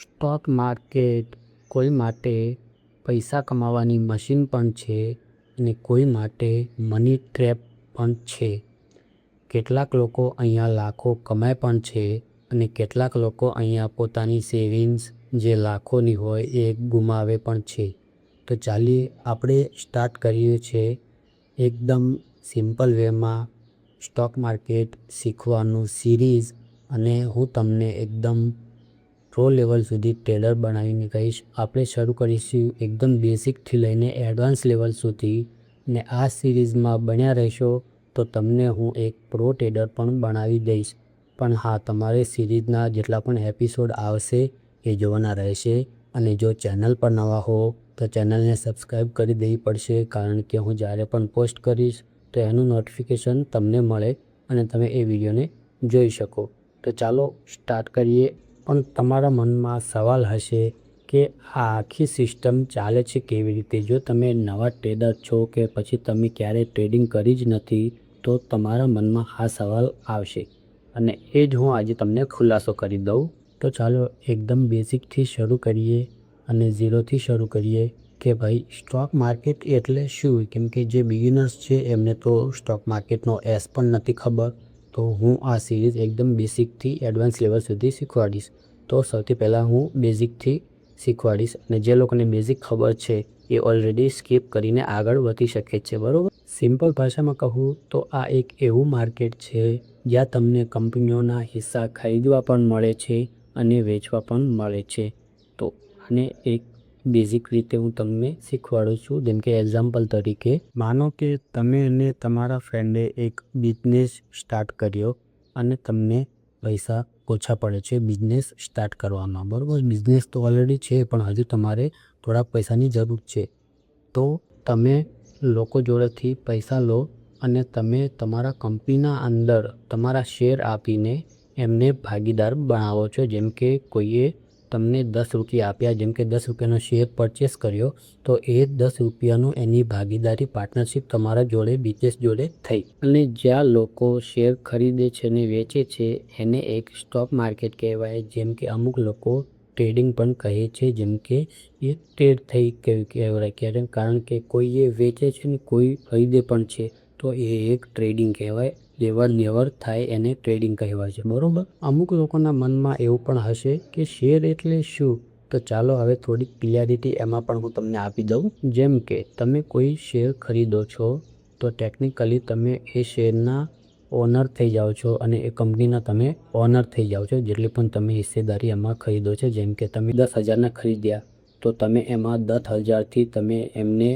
Stock market કોઈ માટે પૈસા કમાવાની મશીન પણ છે અને કોઈ માટે મની ટ્રેપ પણ છે. કેટલાક લોકો અહીંયા લાખો કમાય પણ છે અને કેટલાક લોકો અહીંયા પોતાની સેવિંગ્સ જે લાખોની હોય એ ગુમાવે પણ છે. તો ચાલીએ આપણે સ્ટાર્ટ કરીએ છીએ એકદમ સિમ્પલ વેમાં સ્ટોક માર્કેટ શીખવાનું સિરીઝ, અને હું તમને એકદમ પ્રો લેવલ સુધી ટ્રેડર બનાવીને કહીશ. આપણે શરૂ કરીશું એકદમ બેઝિકથી લઈને એડવાન્સ લેવલ સુધી, ને આ સિરીઝમાં બન્યા રહેશો તો તમને હું એક પ્રો ટ્રેડર પણ બનાવી દઈશ. પણ હા, તમારે સિરીઝના જેટલા પણ એપિસોડ આવશે એ જોવાના રહેશે. અને જો ચેનલ પર નવા હો તો ચેનલને સબસ્ક્રાઈબ કરી દેવી પડશે, કારણ કે હું જ્યારે પણ પોસ્ટ કરીશ તો એનું નોટિફિકેશન તમને મળે અને તમે એ વિડીયોને જોઈ શકો. તો ચાલો સ્ટાર્ટ કરીએ. પણ તમારા મનમાં સવાલ હશે કે આ આખી સિસ્ટમ ચાલે છે કેવી રીતે? જો તમે નવા ટ્રેડર છો કે પછી તમે ક્યારેય ટ્રેડિંગ કરી જ નથી, તો તમારા મનમાં આ સવાલ આવશે અને એ જ હું આજે તમને ખુલાસો કરી દઉં. તો ચાલો એકદમ બેઝિકથી શરૂ કરીએ અને ઝીરોથી શરૂ કરીએ કે ભાઈ સ્ટોક માર્કેટ એટલે શું? કેમ કે જે બિગિનર્સ છે એમને તો સ્ટોક માર્કેટનો એસ પણ નથી ખબર. તો હું આ સિરીઝ એકદમ બેઝિકથી એડવાન્સ લેવલ સુધી શીખવાડીશ. તો સૌથી પહેલાં હું બેઝિકથી શીખવાડીશ, અને જે લોકોને બેઝિક ખબર છે એ ઓલરેડી સ્કીપ કરીને આગળ વધી શકે છે, બરાબર? સિમ્પલ ભાષામાં કહું તો આ એક એવું માર્કેટ છે જ્યાં તમને કંપનીઓના હિસ્સા ખરીદવા પણ મળે છે અને વેચવા પણ મળે છે. તો આને એક બેઝિક રીતે હું તમને શીખવાડું છું. જેમ કે એક્ઝામ્પલ તરીકે માનો કે તમે અને તમારા ફ્રેન્ડે એક બિઝનેસ સ્ટાર્ટ કર્યો અને તમને પૈસા ઓછા પડે છે બિઝનેસ સ્ટાર્ટ કરવામાં, બરાબર? બિઝનેસ તો ઓલરેડી છે પણ હજુ તમારે થોડા પૈસાની જરૂર છે. તો તમે લોકો જોડેથી પૈસા લો અને તમે તમારા કંપનીના અંદર તમારા શેર આપીને એમને ભાગીદાર બનાવો છો. જેમ કે કોઈએ તમને 10 રૂપિયા આપ્યા, જેમ કે 10 રૂપિયાનો શેર પરચેસ કર્યો, તો એ 10 રૂપિયાનું એની ભાગીદારી પાર્ટનરશિપ તમારા જોડે બિઝનેસ જોડે થઈ. અને જ્યાં લોકો શેર ખરીદે છે અને વેચે છે એને એક સ્ટોક માર્કેટ કહેવાય. જેમ કે અમુક લોકો ટ્રેડિંગ પણ કહે છે, જેમ કે એ ટ્રેડ થઈ કહેવાય, કારણ કે કોઈ એ વેચે છે ને કોઈ ખરીદે પણ છે, તો એ એક ટ્રેડિંગ કહેવાય. લેવડ દેવડ થાય એને ટ્રેડિંગ કહેવાય છે, બરાબર? અમુક લોકોના મનમાં એવું પણ હશે કે શેર એટલે શું? તો ચાલો હવે થોડીક ક્લિયરિટી એમાં પણ હું તમને આપી દઉં. જેમ કે તમે કોઈ શેર ખરીદો છો તો ટેકનિકલી તમે એ શેરના ઓનર થઈ જાઓ છો અને એ કંપનીના તમે ઓનર થઈ જાઓ છો, જેટલી પણ તમે હિસ્સેદારી એમાં ખરીદો છો. જેમ કે તમે 10,000ના ખરીદ્યા તો તમે એમાં 10,000થી તમે એમને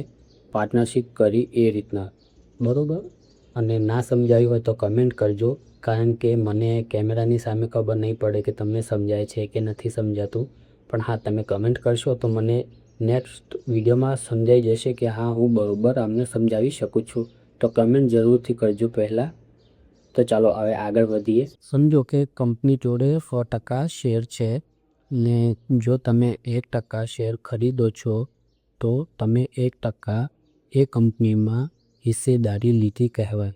પાર્ટનરશિપ કરી, એ રીતના, બરાબર? અને ના સમજાયું હોય તો કમેન્ટ કરજો, કારણ કે મને કેમેરાની સામે ખબર નહીં પડે કે તમને સમજાય છે કે નથી સમજાતું. પણ હા, તમે કમેન્ટ કરશો તો મને નેક્સ્ટ વિડીયોમાં સમજાઈ જશે કે હા, હું બરાબર આમને સમજાવી શકું છું. તો કમેન્ટ જરૂરથી કરજો પહેલાં. તો ચાલો હવે આગળ વધીએ. સમજો કે કંપની જોડે 100% શેર છે ને જો તમે 1% શેર ખરીદો છો તો તમે 1% એ કંપનીમાં હિસ્સેદારી લીધી કહેવાય.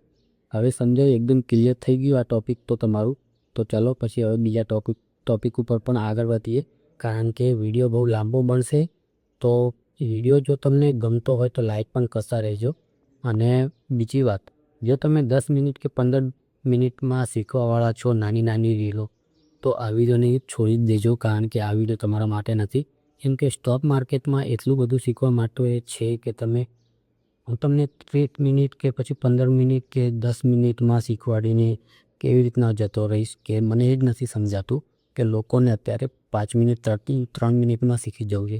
હવે સમજાય? એકદમ ક્લિયર થઈ ગયું આ ટૉપિક તો તમારું. તો ચાલો પછી હવે બીજા ટૉપિક ઉપર પણ આગળ વધીએ, કારણ કે વિડીયો બહુ લાંબો બનશે. તો વિડીયો જો તમને ગમતો હોય તો લાઈક પણ કરતા રહેજો. અને બીજી વાત, જો તમે 10 મિનિટ કે 15 મિનિટમાં શીખવાવાળા છો નાની નાની રીલો, તો આ વિડીયોને છોડી દેજો, કારણ કે આ વિડીયો તમારા માટે નથી. કેમ કે સ્ટોક માર્કેટમાં એટલું બધું શીખવા માટે છે કે હું તમને 30 મિનિટ કે પછી 15 મિનિટ કે 10 મિનિટમાં શીખવાડીને કેવી રીતના જતો રહીશ, કે મને એ જ નથી સમજાતું કે લોકોને અત્યારે 5 મિનિટ 3 મિનિટમાં શીખી જવું છે.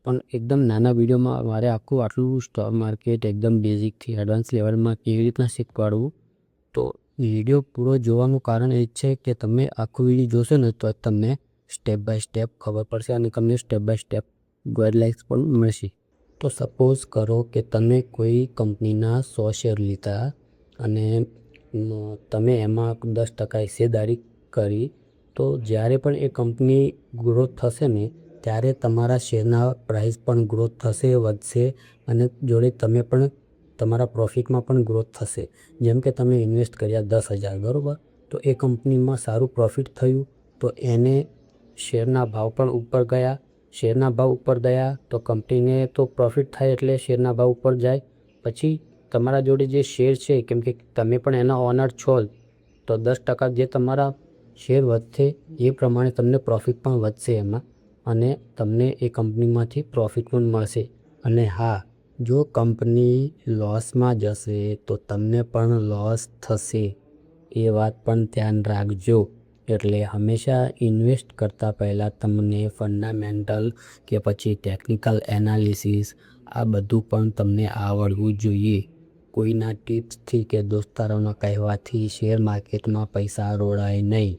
પણ એકદમ નાના વિડીયોમાં મારે આટલું સ્ટોક માર્કેટ એકદમ બેઝિકથી એડવાન્સ લેવલમાં કેવી રીતના શીખવાડવું. તો વિડીયો પૂરો જોવાનું કારણ એ જ છે કે તમે આખું વિડીયો જોશો ને તો તમને સ્ટેપ બાય સ્ટેપ ખબર પડશે અને તમને સ્ટેપ બાય સ્ટેપ ગાઈડલાઇન્સ પણ મળશે. તો સપોઝ કરો કે તમે કોઈ કંપનીના 100 શેર લીધા અને તમે એમાં 10% હિસ્સેદારી કરી. તો જ્યારે પણ એ કંપની ગ્રોથ થશે ને ત્યારે તમારા શેરના પ્રાઇસ પણ ગ્રોથ થશે, વધશે, અને જોડે તમે પણ તમારા પ્રોફિટમાં પણ ગ્રોથ થશે. જેમ કે તમે ઇન્વેસ્ટ કર્યા 10,000, બરાબર? તો એ કંપનીમાં સારું પ્રોફિટ થયું તો એને શેરના ભાવ પણ ઉપર ગયા. શેરના ભાવ ઉપર ગયા તો કંપનીને તો પ્રોફિટ થાય એટલે શેરના ભાવ ઉપર જાય. પછી તમારા જોડે જે શેર છે, કેમ કે તમે પણ એના ઓનર છો, તો 10% જે તમારા શેર વધશે એ પ્રમાણે તમને પ્રોફિટ પણ વધશે એમાં, અને તમને એ કંપનીમાંથી પ્રોફિટ પણ મળશે. અને હા, જો કંપની લોસમાં જશે તો તમને પણ લોસ થશે, એ વાત પણ ધ્યાન રાખજો. એટલે હંમેશા ઇન્વેસ્ટ કરતાં પહેલાં તમને ફંડામેન્ટલ કે પછી ટેકનિકલ એનાલિસિસ આ બધું પણ તમને આવડવું જોઈએ. કોઈના ટિપ્સથી કે દોસ્તારોના કહેવાથી શેર માર્કેટમાં પૈસા રોડાય નહીં,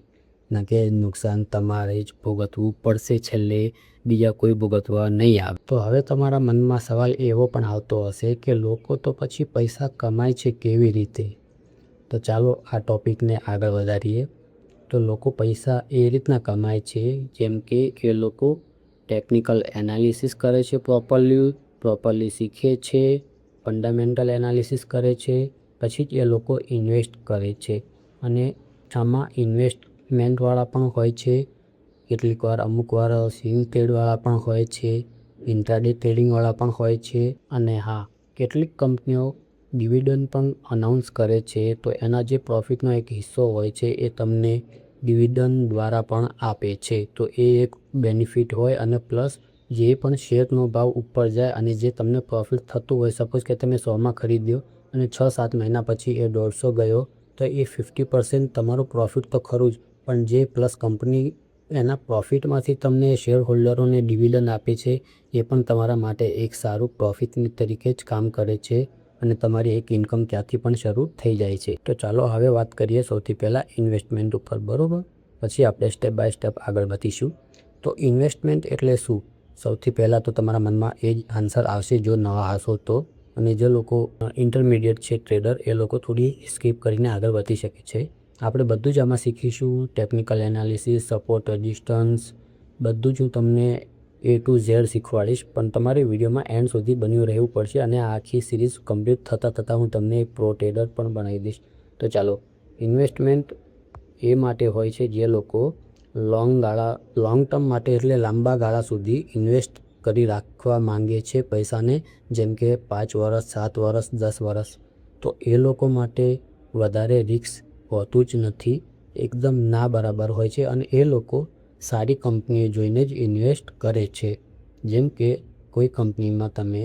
ના કે નુકસાન તમારે જ ભોગવવું પડશે, છેલ્લે બીજા કોઈ ભોગવવા નહીં આવે. તો હવે તમારા મનમાં સવાલ એવો પણ આવતો હશે કે લોકો તો પછી પૈસા કમાય છે કેવી રીતે? તો ચાલો આ ટૉપિકને આગળ વધારીએ. તો લોકો પૈસા એ રીતના કમાય છે, જેમ કે એ લોકો ટેકનિકલ એનાલિસિસ કરે છે, પ્રોપરલી શીખે છે, ફંડામેન્ટલ એનાલિસિસ કરે છે, પછી જ એ લોકો ઇન્વેસ્ટ કરે છે. અને આમાં ઇન્વેસ્ટમેન્ટવાળા પણ હોય છે, કેટલીકવાર અમુકવાર સ્વિંગ ટ્રેડવાળા પણ હોય છે, ઇન્ટ્રાડે ટ્રેડિંગવાળા પણ હોય છે. અને હા, કેટલીક કંપનીઓ ડિવિડન્ડ પણ અનાઉન્સ કરે છે, તો એના જે પ્રોફિટનો એક હિસ્સો હોય છે એ તમને ડિવિડન્ડ દ્વારા પણ આપે છે. તો એ એક બેનિફિટ હોય. અને પ્લસ જે પણ શેરનો ભાવ ઉપર જાય અને જે તમને પ્રોફિટ થતું હોય, સપોઝ કે તમે 100માં ખરીદ્યો અને 6-7 મહિના પછી એ 150 ગયો, તો એ 50% તમારું પ્રોફિટ તો ખરું જ, પણ જે પ્લસ કંપની એના પ્રોફિટમાંથી તમને શેર હોલ્ડરોને ડિવિડન્ડ આપે છે, એ પણ તમારા માટે એક સારું પ્રોફિટની તરીકે જ કામ કરે છે, અને તમારી એક ઇન્કમ ત્યાંથી પણ શરૂ થઈ જાય છે. તો ચાલો હવે વાત કરીએ સૌથી પહેલાં ઇન્વેસ્ટમેન્ટ ઉપર, બરાબર? પછી આપણે સ્ટેપ બાય સ્ટેપ આગળ વધીશું. તો ઇન્વેસ્ટમેન્ટ એટલે શું? સૌથી પહેલાં તો તમારા મનમાં એ જ આન્સર આવશે જો નવા હશો તો. અને જે લોકો ઇન્ટરમીડિયેટ છે ટ્રેડર, એ લોકો થોડી સ્કીપ કરીને આગળ વધી શકે છે. આપણે બધું જ આમાં શીખીશું, ટેકનિકલ એનાલિસિસ, સપોર્ટ, રેઝિસ્ટન્સ, બધું જ હું તમને A to Z શીખવાડીશ, પણ તમારે વિડીયોમાં એન્ડ સુધી બન્યું રહેવું પડશે. અને આ આખી સિરીઝ કમ્પ્લીટ થતાં હું તમને એક પ્રો ટ્રેડર પણ બનાવી દઈશ. તો ચાલો, ઇન્વેસ્ટમેન્ટ એ માટે હોય છે જે લોકો લોંગ ટર્મ માટે, એટલે લાંબા ગાળા સુધી ઇન્વેસ્ટ કરી રાખવા માંગે છે પૈસાને, જેમ કે 5 વર્ષ, 7 વર્ષ, 10 વર્ષ. તો એ લોકો માટે વધારે રિસ્ક હોતું જ નથી, એકદમ ના બરાબર હોય છે. અને એ લોકો સારી કંપનીઓ જોઈને જ ઇન્વેસ્ટ કરે છે. જેમ કે કોઈ કંપનીમાં તમે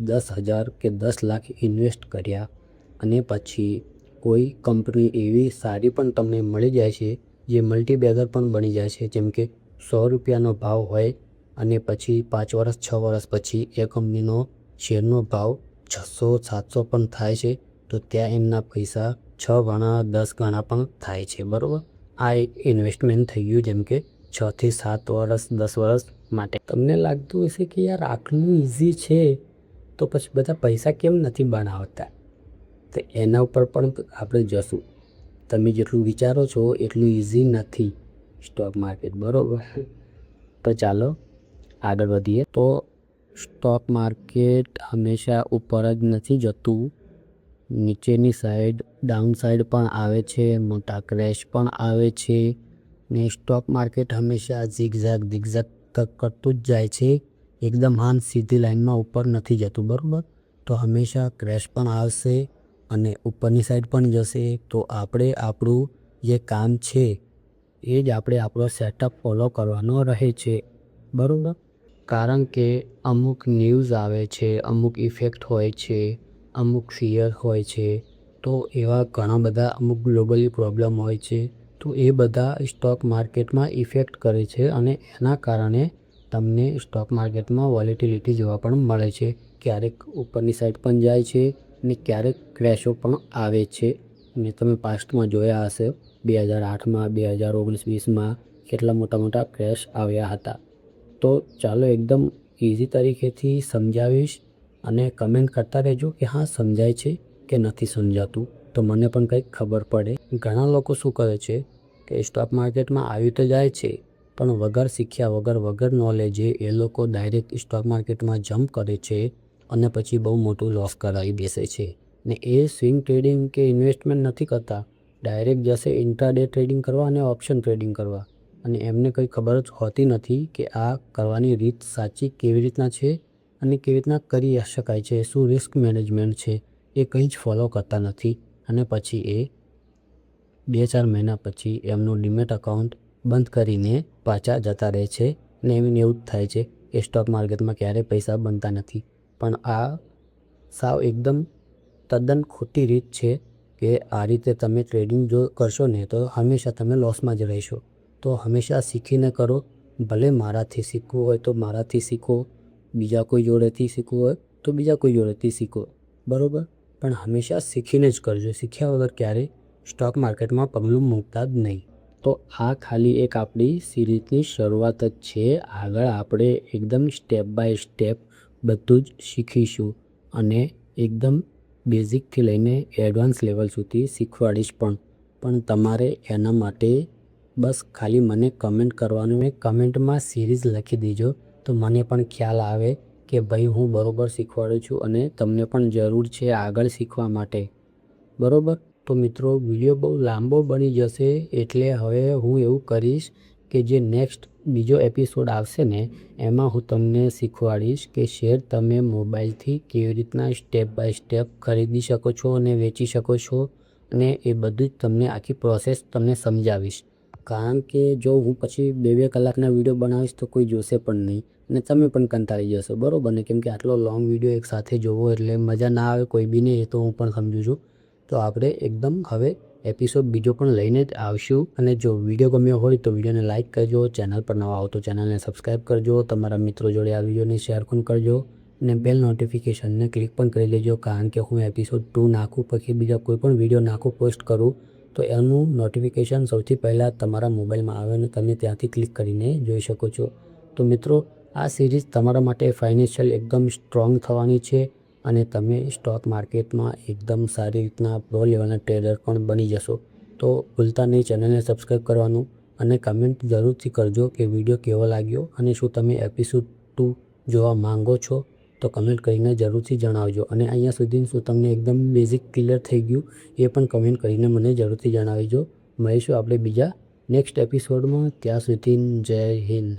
10,000 કે 10 લાખ ઇન્વેસ્ટ કર્યા, અને પછી કોઈ કંપની એવી સારી પણ તમને મળી જાય છે જે મલ્ટીબેગર પણ બની જાય છે. જેમ કે 100 રૂપિયાનો ભાવ હોય અને પછી 5 વર્ષ, 6 વર્ષ પછી એ કંપનીનો શેરનો ભાવ 600-700 પણ થાય છે. તો ત્યાં એમના પૈસા 6 ગણા, 10 ગણા પણ થાય છે, બરાબર? આ એક ઇન્વેસ્ટમેન્ટ થઈ ગયું, જેમ કે 6 થી 7 વર્ષ, 10 વર્ષ માટે. તમને લાગતું હશે કે યાર આટલું ઇઝી છે, તો પછી બધા પૈસા કેમ નથી બનાવતા? તો એના ઉપર પણ આપણે જશું. તમે જેટલું વિચારો છો એટલું ઇઝી નથી સ્ટોક માર્કેટ, બરાબર? તો ચાલો આગળ વધીએ. તો સ્ટોક માર્કેટ હંમેશા ઉપર જ નથી જતું, નીચેની સાઈડ ડાઉન સાઈડ પણ આવે છે, મોટા ક્રેશ પણ આવે છે. ને સ્ટોક માર્કેટ હંમેશા ઝિગઝેગ કરતું જ જાય છે, એકદમ સીધી લાઈનમાં ઉપર નથી જતું, બરાબર? તો હંમેશા ક્રેશ પણ આવશે અને ઉપરની સાઈડ પણ જશે. તો આપણે આપણું જે કામ છે એ જ આપણે આપણો સેટઅપ ફોલો કરવાનો રહે છે, બરાબર? કારણ કે અમુક ન્યૂઝ આવે છે, અમુક ઇફેક્ટ હોય છે, અમુક ફિયર હોય છે, તો એવા ઘણા બધા અમુક ગ્લોબલી પ્રોબ્લેમ હોય છે. તો એ બધા સ્ટોક માર્કેટમાં ઇફેક્ટ કરે છે, અને એના કારણે તમને સ્ટોક માર્કેટમાં વોલેટિલિટી જોવા પણ મળે છે. ક્યારેક ઉપરની સાઈડ પણ જાય છે અને ક્યારેક ક્રેશો પણ આવે છે. અને તમે પાસ્ટમાં જોયા હશે, 2008માં, 2019-20માં કેટલા મોટા ક્રેશ આવ્યા હતા. તો ચાલો એકદમ ઇઝી તરીકેથી સમજાવીશ, અને કમેન્ટ કરતા રહેજો કે હા સમજાય છે કે નથી સમજાતું, તો મને પણ કંઈક ખબર પડે. ઘણા લોકો શું કરે છે કે સ્ટોક માર્કેટમાં આવી તો જાય છે, પણ વગર શીખ્યા વગર નોલેજે એ લોકો ડાયરેક્ટ સ્ટોક માર્કેટમાં જમ્પ કરે છે અને પછી બહુ મોટું લોસ કરાવી બેસે છે. ને એ સ્વિંગ ટ્રેડિંગ કે ઇન્વેસ્ટમેન્ટ નથી કરતા, ડાયરેક્ટ જશે ઇન્ટ્રાડે ટ્રેડિંગ કરવા અને ઓપ્શન ટ્રેડિંગ કરવા. અને એમને કંઈ ખબર જ હોતી નથી કે આ કરવાની રીત સાચી કેવી રીતના છે અને કેવી રીતના કરી શકાય છે, શું રિસ્ક મેનેજમેન્ટ છે, એ કંઈ જ ફોલો કરતા નથી. અને પછી એ 2-4 મહિના પછી એમનું ડીમેટ અકાઉન્ટ બંધ કરીને પાછા જતા રહે છે ને એમને એવું જ થાય છે કે સ્ટોક માર્કેટમાં ક્યારેય પૈસા બનતા નથી. પણ આ સાવ એકદમ તદ્દન ખોટી રીત છે કે આ રીતે તમે ટ્રેડિંગ જો કરશો ને તો હંમેશા તમે લોસમાં જ રહેશો. તો હંમેશા શીખીને કરો. ભલે મારાથી શીખવું હોય તો મારાથી શીખો, બીજા કોઈ જોડેથી શીખવું હોય તો બીજા કોઈ જોડેથી શીખો, બરાબર? પણ હંમેશા શીખીને જ કરજો. શીખ્યા વગર ક્યારેય સ્ટોક માર્કેટમાં પગલું મૂકતા જ નહીં. તો આ ખાલી એક આપણી સિરીઝની શરૂઆત જ છે. આગળ આપણે એકદમ સ્ટેપ બાય સ્ટેપ બધું જ શીખીશું અને એકદમ બેઝિકથી લઈને એડવાન્સ લેવલ સુધી શીખવાડીશ. પણ તમારે એના માટે બસ ખાલી મને કમેન્ટ કરવાનું, કમેન્ટમાં સિરીઝ લખી દેજો તો મને પણ ખ્યાલ આવે કે ભાઈ હું બરાબર શીખવાડું છું અને તમને પણ જરૂર છે આગળ શીખવા માટે, બરાબર? તો મિત્રો, વિડીયો બહુ લાંબો બની જશે એટલે હવે હું એવું કરીશ કે જે નેક્સ્ટ બીજો એપિસોડ આવશે ને એમાં હું તમને શીખવાડીશ કે શેર તમે મોબાઈલથી કેવી રીતના સ્ટેપ બાય સ્ટેપ ખરીદી શકો છો અને વેચી શકો છો, અને એ બધું જ તમને આખી પ્રોસેસ તમને સમજાવીશ. કારણ કે જો હું પછી 2-2 કલાકના વિડીયો બનાવીશ તો કોઈ જોશે પણ નહીં અને તમે પણ કંટાળી જશો, બરાબર ને? કેમ કે આટલો લોંગ વિડીયો એક સાથે જોવો એટલે મજા ના આવે કોઈ બીને, એ તો હું પણ સમજુ છું. તો આપણે એકદમ હવે એપિસોડ બીજો પણ લઈને જ આવશું. અને જો વિડીયો ગમ્યો હોય તો વિડીયોને લાઇક કરજો, ચેનલ પર નવા આવો તો ચેનલને સબસ્ક્રાઈબ કરજો, તમારા મિત્રો જોડે આ વિડીયોને શેર પણ કરજો અને બેલ નોટિફિકેશનને ક્લિક પણ કરી લેજો. કારણ કે હું એપિસોડ 2 નાખું પછી બીજા કોઈ પણ વિડીયો નાખું, પોસ્ટ કરું તો એનું નોટિફિકેશન સૌથી પહેલાં તમારા મોબાઈલમાં આવે અને તમે ત્યાંથી ક્લિક કરીને જોઈ શકો છો. તો મિત્રો, આ સિરીઝ તમારા માટે ફાઇનાન્શિયલ એકદમ સ્ટ્રોંગ થવાની છે અને તમે સ્ટોક માર્કેટમાં એકદમ સારી રીતના પ્રો લેવલના ટ્રેડર પણ બની જશો. તો ભૂલતા નહીં ચેનલને સબસ્ક્રાઈબ કરવાનું અને કમેન્ટ જરૂરથી કરજો કે વિડીયો કેવો લાગ્યો અને શું તમે એપિસોડ 2 જોવા માંગો છો, તો કમેન્ટ કરીને જરૂરથી જણાવજો. અને અહીંયા સુધી શું તમને એકદમ બેઝિક ક્લિયર થઈ ગયું એ પણ કમેન્ટ કરીને મને જરૂરથી જણાવજો. મળીશું આપણે બીજા નેક્સ્ટ એપિસોડમાં. ત્યાં સુધી જય હિન્દ.